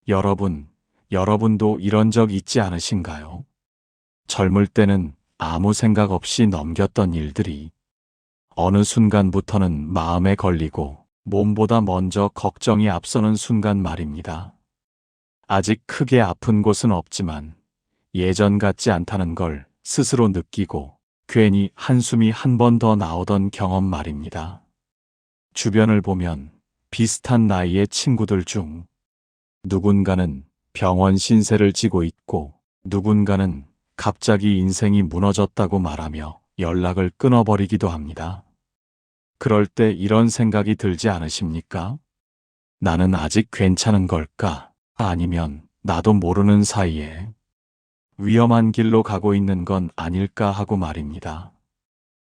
여러분도 이런 적 있지 않으신가요? 젊을 때는 아무 생각 없이 넘겼던 일들이 어느 순간부터는 마음에 걸리고 몸보다 먼저 걱정이 앞서는 순간 말입니다. 아직 크게 아픈 곳은 없지만 예전 같지 않다는 걸 스스로 느끼고 괜히 한숨이 한 번 더 나오던 경험 말입니다. 주변을 보면 비슷한 나이의 친구들 중 누군가는 병원 신세를 지고 있고 누군가는 갑자기 인생이 무너졌다고 말하며 연락을 끊어버리기도 합니다. 그럴 때 이런 생각이 들지 않으십니까? 나는 아직 괜찮은 걸까? 아니면 나도 모르는 사이에 위험한 길로 가고 있는 건 아닐까 하고 말입니다.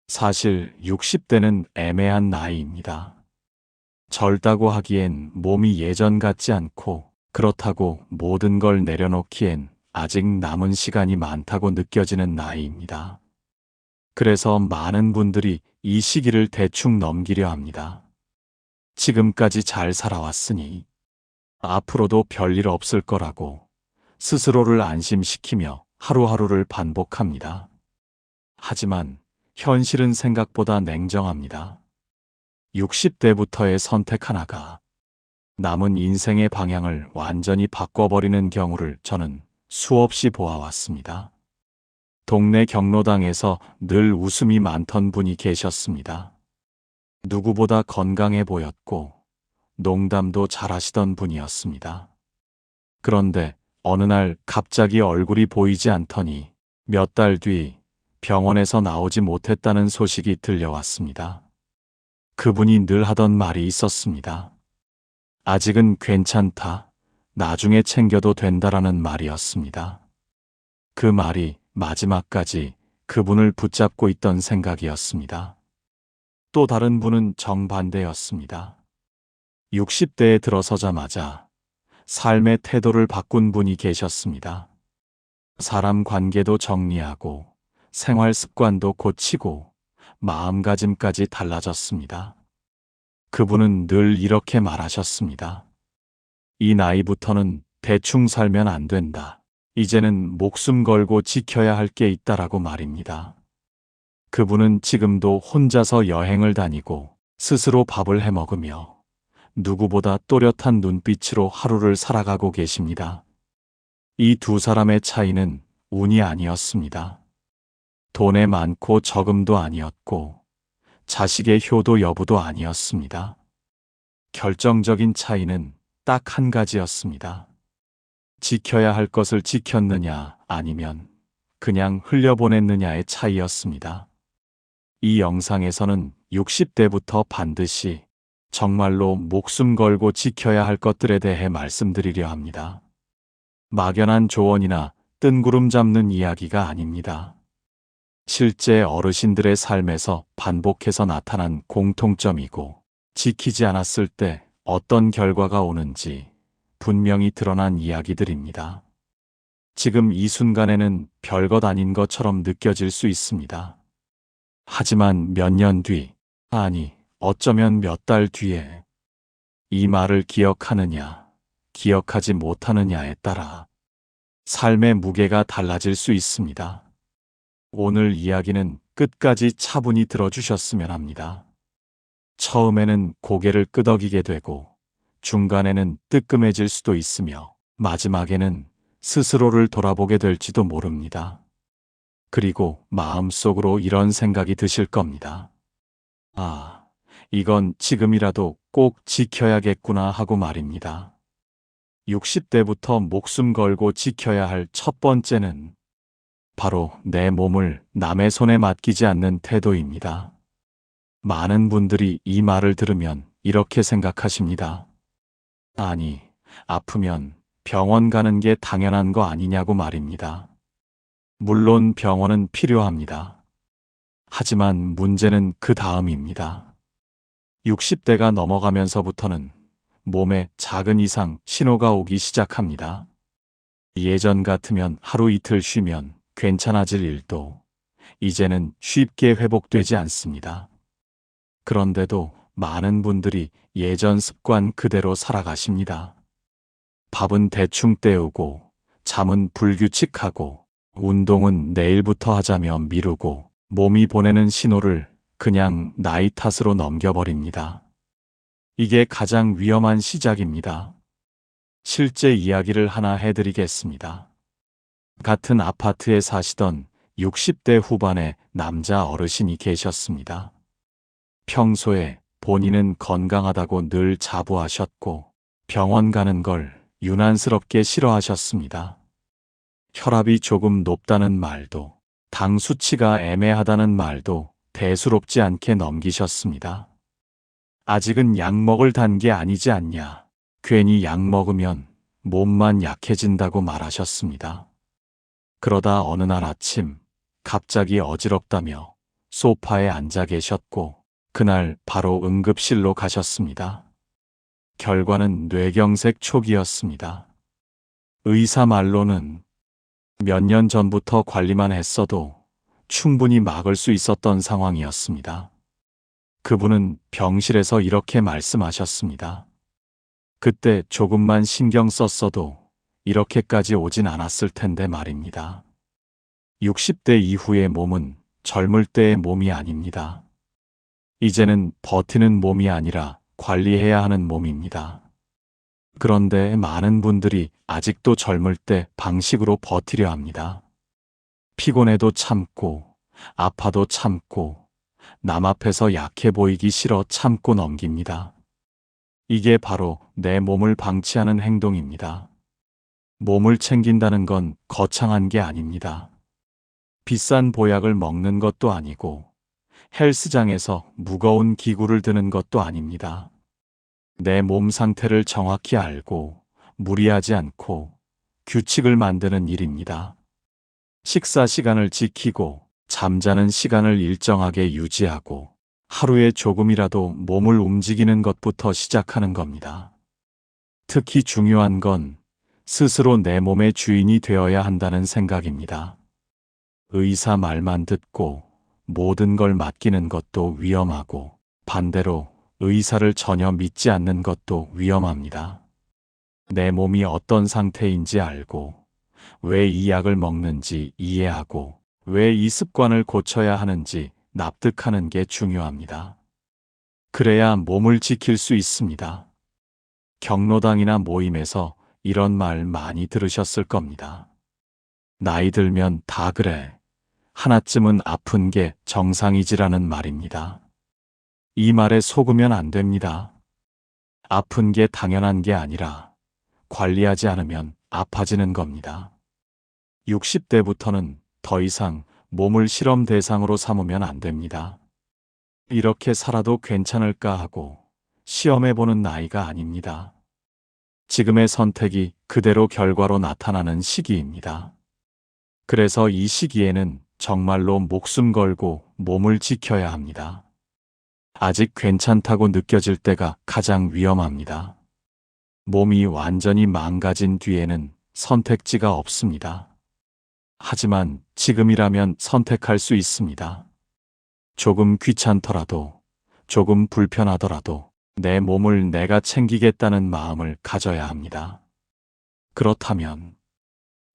사실 60대는 애매한 나이입니다. 젊다고 하기엔 몸이 예전 같지 않고 그렇다고 모든 걸 내려놓기엔 아직 남은 시간이 많다고 느껴지는 나이입니다. 그래서 많은 분들이 이 시기를 대충 넘기려 합니다. 지금까지 잘 살아왔으니 앞으로도 별일 없을 거라고 스스로를 안심시키며 하루하루를 반복합니다. 하지만 현실은 생각보다 냉정합니다. 60대부터의 선택 하나가 남은 인생의 방향을 완전히 바꿔버리는 경우를 저는 수없이 보아왔습니다. 동네 경로당에서 늘 웃음이 많던 분이 계셨습니다. 누구보다 건강해 보였고 농담도 잘하시던 분이었습니다. 그런데 어느 날 갑자기 얼굴이 보이지 않더니 몇 달 뒤 병원에서 나오지 못했다는 소식이 들려왔습니다. 그분이 늘 하던 말이 있었습니다. 아직은 괜찮다. 나중에 챙겨도 된다라는 말이었습니다. 그 말이 마지막까지 그분을 붙잡고 있던 생각이었습니다. 또 다른 분은 정반대였습니다. 60대에 들어서자마자 삶의 태도를 바꾼 분이 계셨습니다. 사람 관계도 정리하고 생활 습관도 고치고 마음가짐까지 달라졌습니다. 그분은 늘 이렇게 말하셨습니다. 이 나이부터는 대충 살면 안 된다. 이제는 목숨 걸고 지켜야 할 게 있다라고 말입니다. 그분은 지금도 혼자서 여행을 다니고 스스로 밥을 해 먹으며 누구보다 또렷한 눈빛으로 하루를 살아가고 계십니다. 이 두 사람의 차이는 운이 아니었습니다. 돈에 많고 적음도 아니었고 자식의 효도 여부도 아니었습니다. 결정적인 차이는 딱 한 가지였습니다. 지켜야 할 것을 지켰느냐 아니면 그냥 흘려보냈느냐의 차이였습니다. 이 영상에서는 60대부터 반드시 정말로 목숨 걸고 지켜야 할 것들에 대해 말씀드리려 합니다. 막연한 조언이나 뜬구름 잡는 이야기가 아닙니다. 실제 어르신들의 삶에서 반복해서 나타난 공통점이고 지키지 않았을 때 어떤 결과가 오는지 분명히 드러난 이야기들입니다. 지금 이 순간에는 별것 아닌 것처럼 느껴질 수 있습니다. 하지만 몇 년 뒤, 아니 어쩌면 몇 달 뒤에 이 말을 기억하느냐, 기억하지 못하느냐에 따라 삶의 무게가 달라질 수 있습니다. 오늘 이야기는 끝까지 차분히 들어주셨으면 합니다. 처음에는 고개를 끄덕이게 되고 중간에는 뜨끔해질 수도 있으며 마지막에는 스스로를 돌아보게 될지도 모릅니다. 그리고 마음속으로 이런 생각이 드실 겁니다. 아, 이건 지금이라도 꼭 지켜야겠구나 하고 말입니다. 60대부터 목숨 걸고 지켜야 할 첫 번째는 바로 내 몸을 남의 손에 맡기지 않는 태도입니다. 많은 분들이 이 말을 들으면 이렇게 생각하십니다. 아니, 아프면 병원 가는 게 당연한 거 아니냐고 말입니다. 물론 병원은 필요합니다. 하지만 문제는 그 다음입니다. 60대가 넘어가면서부터는 몸에 작은 이상 신호가 오기 시작합니다. 예전 같으면 하루 이틀 쉬면 괜찮아질 일도 이제는 쉽게 회복되지 않습니다. 그런데도 많은 분들이 예전 습관 그대로 살아가십니다. 밥은 대충 때우고, 잠은 불규칙하고, 운동은 내일부터 하자며 미루고, 몸이 보내는 신호를 그냥 나이 탓으로 넘겨버립니다. 이게 가장 위험한 시작입니다. 실제 이야기를 하나 해드리겠습니다. 같은 아파트에 사시던 60대 후반의 남자 어르신이 계셨습니다. 평소에 본인은 건강하다고 늘 자부하셨고 병원 가는 걸 유난스럽게 싫어하셨습니다. 혈압이 조금 높다는 말도, 당 수치가 애매하다는 말도 대수롭지 않게 넘기셨습니다. 아직은 약 먹을 단계 아니지 않냐. 괜히 약 먹으면 몸만 약해진다고 말하셨습니다. 그러다 어느 날 아침 갑자기 어지럽다며 소파에 앉아 계셨고 그날 바로 응급실로 가셨습니다. 결과는 뇌경색 초기였습니다. 의사 말로는 몇 년 전부터 관리만 했어도 충분히 막을 수 있었던 상황이었습니다. 그분은 병실에서 이렇게 말씀하셨습니다. 그때 조금만 신경 썼어도 이렇게까지 오진 않았을 텐데 말입니다. 60대 이후의 몸은 젊을 때의 몸이 아닙니다. 이제는 버티는 몸이 아니라 관리해야 하는 몸입니다. 그런데 많은 분들이 아직도 젊을 때 방식으로 버티려 합니다. 피곤해도 참고, 아파도 참고, 남 앞에서 약해 보이기 싫어 참고 넘깁니다. 이게 바로 내 몸을 방치하는 행동입니다. 몸을 챙긴다는 건 거창한 게 아닙니다. 비싼 보약을 먹는 것도 아니고 헬스장에서 무거운 기구를 드는 것도 아닙니다. 내 몸 상태를 정확히 알고 무리하지 않고 규칙을 만드는 일입니다. 식사 시간을 지키고 잠자는 시간을 일정하게 유지하고 하루에 조금이라도 몸을 움직이는 것부터 시작하는 겁니다. 특히 중요한 건 스스로 내 몸의 주인이 되어야 한다는 생각입니다. 의사 말만 듣고 모든 걸 맡기는 것도 위험하고 반대로 의사를 전혀 믿지 않는 것도 위험합니다. 내 몸이 어떤 상태인지 알고 왜 이 약을 먹는지 이해하고 왜 이 습관을 고쳐야 하는지 납득하는 게 중요합니다. 그래야 몸을 지킬 수 있습니다. 경로당이나 모임에서 이런 말 많이 들으셨을 겁니다. 나이 들면 다 그래. 하나쯤은 아픈 게 정상이지라는 말입니다. 이 말에 속으면 안 됩니다. 아픈 게 당연한 게 아니라 관리하지 않으면 아파지는 겁니다. 60대부터는 더 이상 몸을 실험 대상으로 삼으면 안 됩니다. 이렇게 살아도 괜찮을까 하고 시험해보는 나이가 아닙니다. 지금의 선택이 그대로 결과로 나타나는 시기입니다. 그래서 이 시기에는 정말로 목숨 걸고 몸을 지켜야 합니다. 아직 괜찮다고 느껴질 때가 가장 위험합니다. 몸이 완전히 망가진 뒤에는 선택지가 없습니다. 하지만 지금이라면 선택할 수 있습니다. 조금 귀찮더라도, 조금 불편하더라도 내 몸을 내가 챙기겠다는 마음을 가져야 합니다. 그렇다면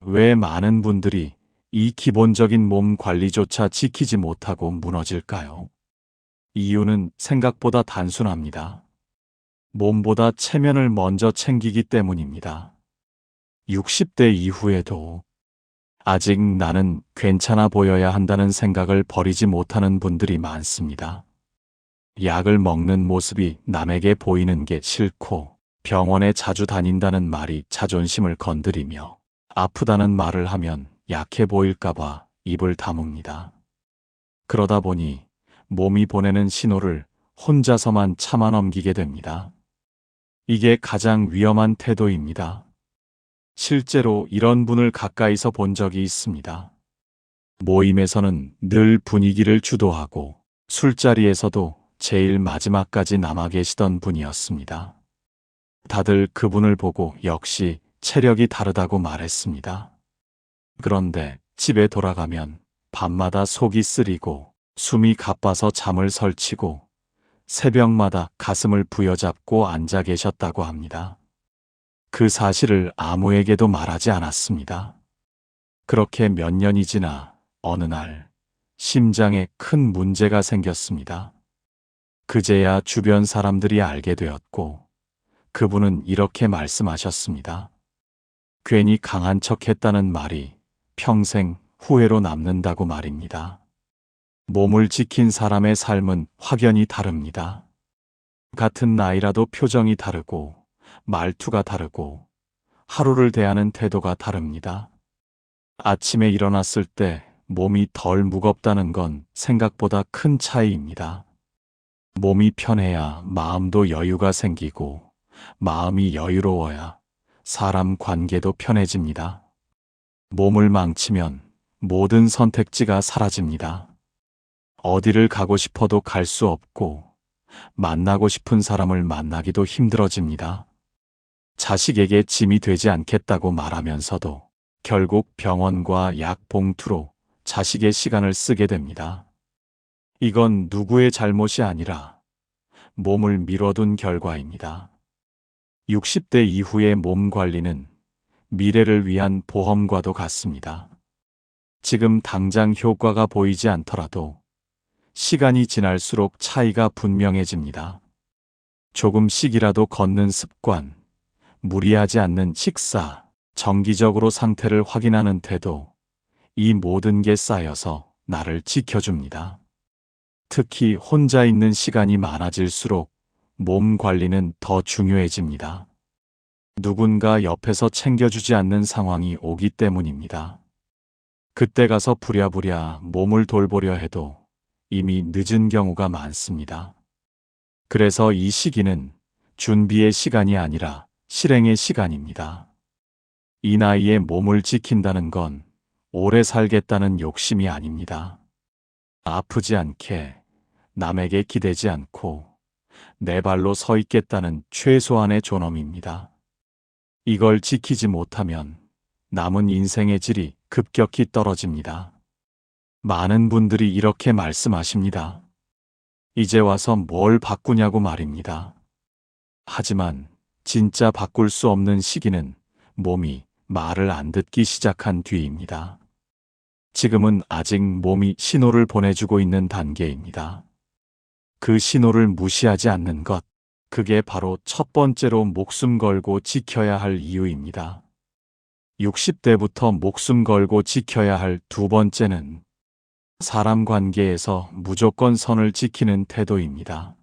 왜 많은 분들이 이 기본적인 몸 관리조차 지키지 못하고 무너질까요? 이유는 생각보다 단순합니다. 몸보다 체면을 먼저 챙기기 때문입니다. 60대 이후에도 아직 나는 괜찮아 보여야 한다는 생각을 버리지 못하는 분들이 많습니다. 약을 먹는 모습이 남에게 보이는 게 싫고 병원에 자주 다닌다는 말이 자존심을 건드리며 아프다는 말을 하면 약해 보일까봐 입을 다뭅니다. 그러다 보니 몸이 보내는 신호를 혼자서만 참아 넘기게 됩니다. 이게 가장 위험한 태도입니다. 실제로 이런 분을 가까이서 본 적이 있습니다. 모임에서는 늘 분위기를 주도하고 술자리에서도 제일 마지막까지 남아 계시던 분이었습니다. 다들 그분을 보고 역시 체력이 다르다고 말했습니다. 그런데 집에 돌아가면 밤마다 속이 쓰리고 숨이 가빠서 잠을 설치고 새벽마다 가슴을 부여잡고 앉아 계셨다고 합니다. 그 사실을 아무에게도 말하지 않았습니다. 그렇게 몇 년이 지나 어느 날 심장에 큰 문제가 생겼습니다. 그제야 주변 사람들이 알게 되었고 그분은 이렇게 말씀하셨습니다. 괜히 강한 척 했다는 말이 평생 후회로 남는다고 말입니다. 몸을 지킨 사람의 삶은 확연히 다릅니다. 같은 나이라도 표정이 다르고 말투가 다르고 하루를 대하는 태도가 다릅니다. 아침에 일어났을 때 몸이 덜 무겁다는 건 생각보다 큰 차이입니다. 몸이 편해야 마음도 여유가 생기고 마음이 여유로워야 사람 관계도 편해집니다. 몸을 망치면 모든 선택지가 사라집니다. 어디를 가고 싶어도 갈 수 없고 만나고 싶은 사람을 만나기도 힘들어집니다. 자식에게 짐이 되지 않겠다고 말하면서도 결국 병원과 약 봉투로 자식의 시간을 쓰게 됩니다. 이건 누구의 잘못이 아니라 몸을 미뤄둔 결과입니다. 60대 이후의 몸 관리는 미래를 위한 보험과도 같습니다. 지금 당장 효과가 보이지 않더라도 시간이 지날수록 차이가 분명해집니다. 조금씩이라도 걷는 습관, 무리하지 않는 식사, 정기적으로 상태를 확인하는 태도, 이 모든 게 쌓여서 나를 지켜줍니다. 특히 혼자 있는 시간이 많아질수록 몸 관리는 더 중요해집니다. 누군가 옆에서 챙겨주지 않는 상황이 오기 때문입니다. 그때 가서 부랴부랴 몸을 돌보려 해도 이미 늦은 경우가 많습니다. 그래서 이 시기는 준비의 시간이 아니라 실행의 시간입니다. 이 나이에 몸을 지킨다는 건 오래 살겠다는 욕심이 아닙니다. 아프지 않게, 남에게 기대지 않고 내 발로 서 있겠다는 최소한의 존엄입니다. 이걸 지키지 못하면 남은 인생의 질이 급격히 떨어집니다. 많은 분들이 이렇게 말씀하십니다. 이제 와서 뭘 바꾸냐고 말입니다. 하지만 진짜 바꿀 수 없는 시기는 몸이 말을 안 듣기 시작한 뒤입니다. 지금은 아직 몸이 신호를 보내주고 있는 단계입니다. 그 신호를 무시하지 않는 것, 그게 바로 첫 번째로 목숨 걸고 지켜야 할 이유입니다. 60대부터 목숨 걸고 지켜야 할 두 번째는 사람 관계에서 무조건 선을 지키는 태도입니다.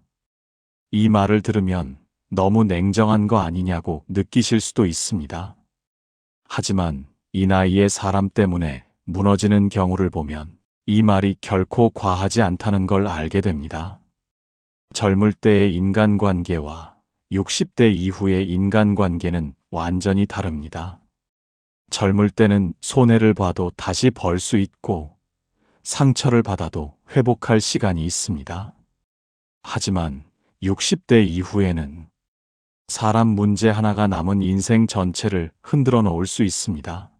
이 말을 들으면 너무 냉정한 거 아니냐고 느끼실 수도 있습니다. 하지만 이 나이에 사람 때문에 무너지는 경우를 보면 이 말이 결코 과하지 않다는 걸 알게 됩니다. 젊을 때의 인간관계와 60대 이후의 인간관계는 완전히 다릅니다. 젊을 때는 손해를 봐도 다시 벌 수 있고 상처를 받아도 회복할 시간이 있습니다. 하지만 60대 이후에는 사람 문제 하나가 남은 인생 전체를 흔들어 놓을 수 있습니다.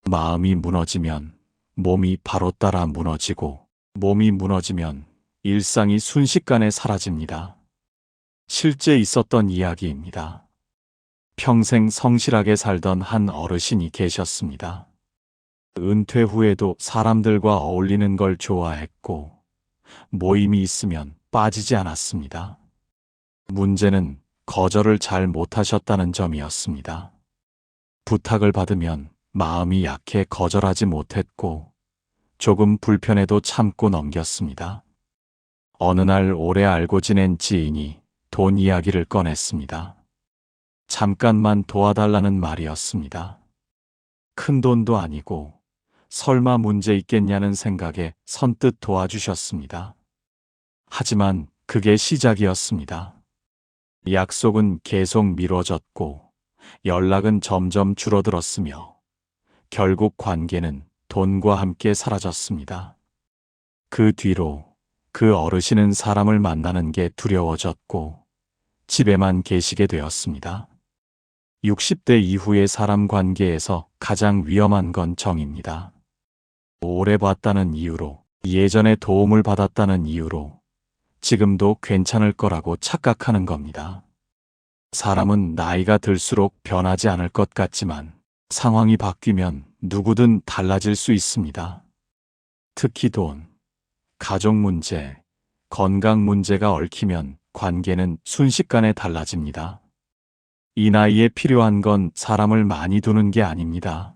마음이 무너지면 몸이 바로 따라 무너지고 몸이 무너지면 일상이 순식간에 사라집니다. 실제 있었던 이야기입니다. 평생 성실하게 살던 한 어르신이 계셨습니다. 은퇴 후에도 사람들과 어울리는 걸 좋아했고 모임이 있으면 빠지지 않았습니다. 문제는 거절을 잘 못하셨다는 점이었습니다. 부탁을 받으면 마음이 약해 거절하지 못했고 조금 불편해도 참고 넘겼습니다. 어느 날 오래 알고 지낸 지인이 돈 이야기를 꺼냈습니다. 잠깐만 도와달라는 말이었습니다. 큰 돈도 아니고 설마 문제 있겠냐는 생각에 선뜻 도와주셨습니다. 하지만 그게 시작이었습니다. 약속은 계속 미뤄졌고 연락은 점점 줄어들었으며 결국 관계는 돈과 함께 사라졌습니다. 그 뒤로 그 어르신은 사람을 만나는 게 두려워졌고 집에만 계시게 되었습니다. 60대 이후의 사람 관계에서 가장 위험한 건 정입니다. 오래 봤다는 이유로, 예전에 도움을 받았다는 이유로 지금도 괜찮을 거라고 착각하는 겁니다. 사람은 나이가 들수록 변하지 않을 것 같지만 상황이 바뀌면 누구든 달라질 수 있습니다. 특히 돈, 가족 문제, 건강 문제가 얽히면 관계는 순식간에 달라집니다. 이 나이에 필요한 건 사람을 많이 두는 게 아닙니다.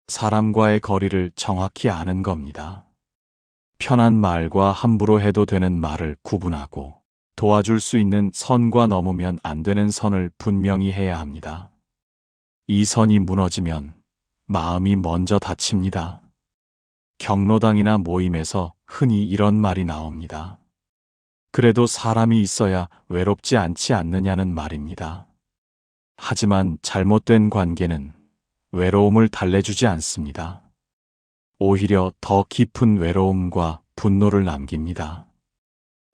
사람과의 거리를 정확히 아는 겁니다. 편한 말과 함부로 해도 되는 말을 구분하고 도와줄 수 있는 선과 넘으면 안 되는 선을 분명히 해야 합니다. 이 선이 무너지면 마음이 먼저 다칩니다. 경로당이나 모임에서 흔히 이런 말이 나옵니다. 그래도 사람이 있어야 외롭지 않지 않느냐는 말입니다. 하지만 잘못된 관계는 외로움을 달래주지 않습니다. 오히려 더 깊은 외로움과 분노를 남깁니다.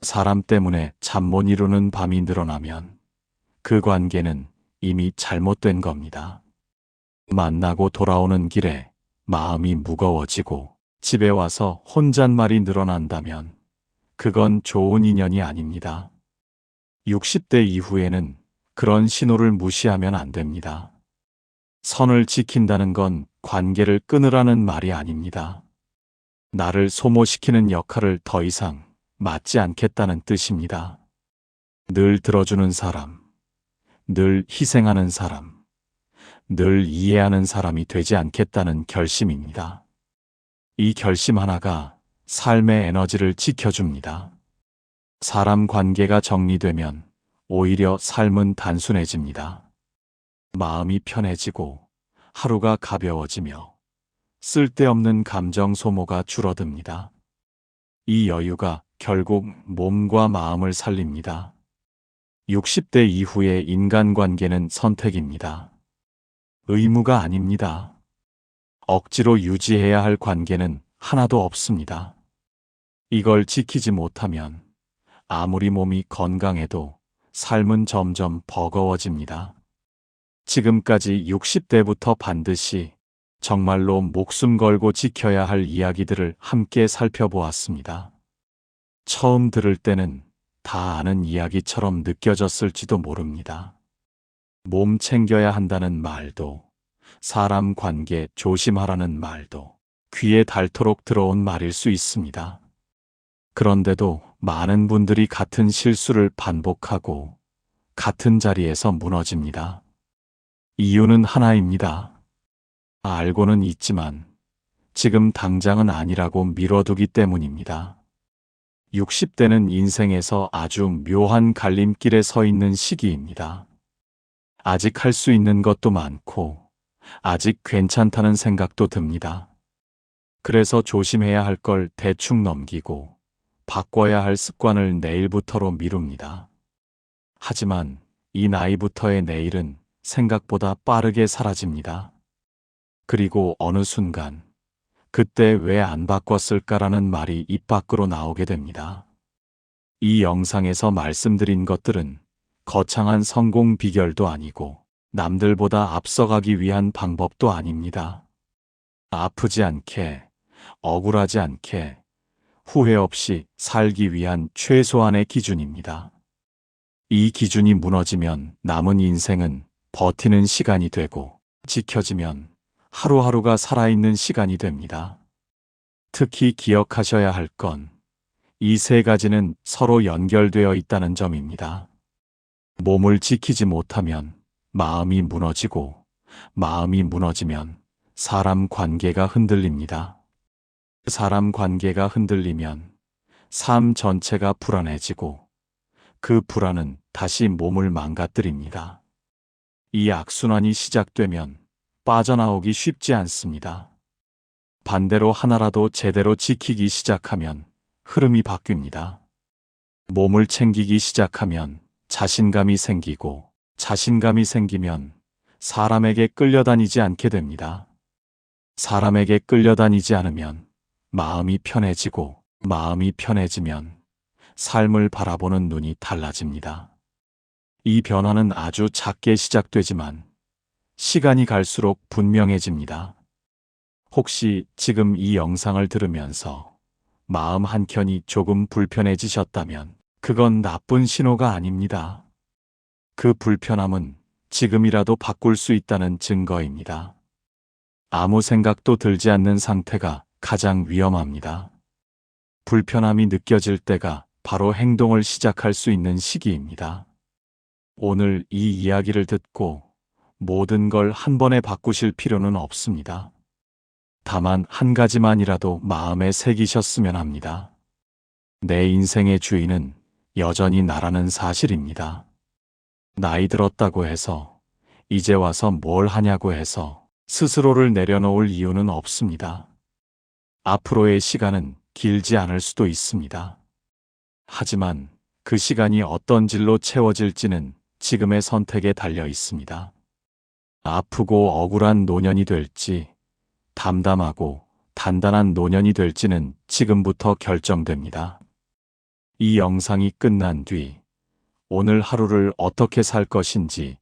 사람 때문에 잠 못 이루는 밤이 늘어나면 그 관계는 이미 잘못된 겁니다. 만나고 돌아오는 길에 마음이 무거워지고 집에 와서 혼잣말이 늘어난다면 그건 좋은 인연이 아닙니다. 60대 이후에는 그런 신호를 무시하면 안 됩니다. 선을 지킨다는 건 관계를 끊으라는 말이 아닙니다. 나를 소모시키는 역할을 더 이상 맡지 않겠다는 뜻입니다. 늘 들어주는 사람, 늘 희생하는 사람, 늘 이해하는 사람이 되지 않겠다는 결심입니다. 이 결심 하나가 삶의 에너지를 지켜줍니다. 사람 관계가 정리되면 오히려 삶은 단순해집니다. 마음이 편해지고 하루가 가벼워지며 쓸데없는 감정 소모가 줄어듭니다. 이 여유가 결국 몸과 마음을 살립니다. 60대 이후의 인간관계는 선택입니다. 의무가 아닙니다. 억지로 유지해야 할 관계는 하나도 없습니다. 이걸 지키지 못하면 아무리 몸이 건강해도 삶은 점점 버거워집니다. 지금까지 60대부터 반드시 정말로 목숨 걸고 지켜야 할 이야기들을 함께 살펴보았습니다. 처음 들을 때는 다 아는 이야기처럼 느껴졌을지도 모릅니다. 몸 챙겨야 한다는 말도, 사람 관계 조심하라는 말도 귀에 닳도록 들어온 말일 수 있습니다. 그런데도 많은 분들이 같은 실수를 반복하고 같은 자리에서 무너집니다. 이유는 하나입니다. 알고는 있지만 지금 당장은 아니라고 미뤄두기 때문입니다. 60대는 인생에서 아주 묘한 갈림길에 서 있는 시기입니다. 아직 할 수 있는 것도 많고 아직 괜찮다는 생각도 듭니다. 그래서 조심해야 할 걸 대충 넘기고 바꿔야 할 습관을 내일부터로 미룹니다. 하지만 이 나이부터의 내일은 생각보다 빠르게 사라집니다. 그리고 어느 순간 그때 왜 안 바꿨을까라는 말이 입 밖으로 나오게 됩니다. 이 영상에서 말씀드린 것들은 거창한 성공 비결도 아니고 남들보다 앞서가기 위한 방법도 아닙니다. 아프지 않게, 억울하지 않게, 후회 없이 살기 위한 최소한의 기준입니다. 이 기준이 무너지면 남은 인생은 버티는 시간이 되고 지켜지면 하루하루가 살아있는 시간이 됩니다. 특히 기억하셔야 할 건 이 세 가지는 서로 연결되어 있다는 점입니다. 몸을 지키지 못하면 마음이 무너지고 마음이 무너지면 사람 관계가 흔들립니다. 사람 관계가 흔들리면 삶 전체가 불안해지고 그 불안은 다시 몸을 망가뜨립니다. 이 악순환이 시작되면 빠져나오기 쉽지 않습니다. 반대로 하나라도 제대로 지키기 시작하면 흐름이 바뀝니다. 몸을 챙기기 시작하면 자신감이 생기고 자신감이 생기면 사람에게 끌려다니지 않게 됩니다. 사람에게 끌려다니지 않으면 마음이 편해지고 마음이 편해지면 삶을 바라보는 눈이 달라집니다. 이 변화는 아주 작게 시작되지만 시간이 갈수록 분명해집니다. 혹시 지금 이 영상을 들으면서 마음 한켠이 조금 불편해지셨다면 그건 나쁜 신호가 아닙니다. 그 불편함은 지금이라도 바꿀 수 있다는 증거입니다. 아무 생각도 들지 않는 상태가 가장 위험합니다. 불편함이 느껴질 때가 바로 행동을 시작할 수 있는 시기입니다. 오늘 이 이야기를 듣고 모든 걸 한 번에 바꾸실 필요는 없습니다. 다만 한 가지만이라도 마음에 새기셨으면 합니다. 내 인생의 주인은 여전히 나라는 사실입니다. 나이 들었다고 해서, 이제 와서 뭘 하냐고 해서 스스로를 내려놓을 이유는 없습니다. 앞으로의 시간은 길지 않을 수도 있습니다. 하지만 그 시간이 어떤 질로 채워질지는 지금의 선택에 달려 있습니다. 아프고 억울한 노년이 될지, 담담하고 단단한 노년이 될지는 지금부터 결정됩니다. 이 영상이 끝난 뒤 오늘 하루를 어떻게 살 것인지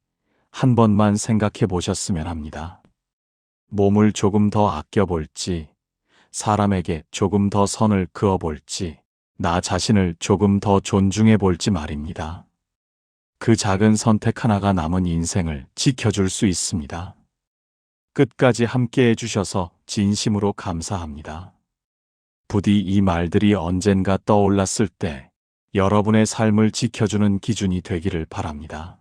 한 번만 생각해 보셨으면 합니다. 몸을 조금 더 아껴볼지, 사람에게 조금 더 선을 그어볼지, 나 자신을 조금 더 존중해 볼지 말입니다. 그 작은 선택 하나가 남은 인생을 지켜줄 수 있습니다. 끝까지 함께 해주셔서 진심으로 감사합니다. 부디 이 말들이 언젠가 떠올랐을 때 여러분의 삶을 지켜주는 기준이 되기를 바랍니다.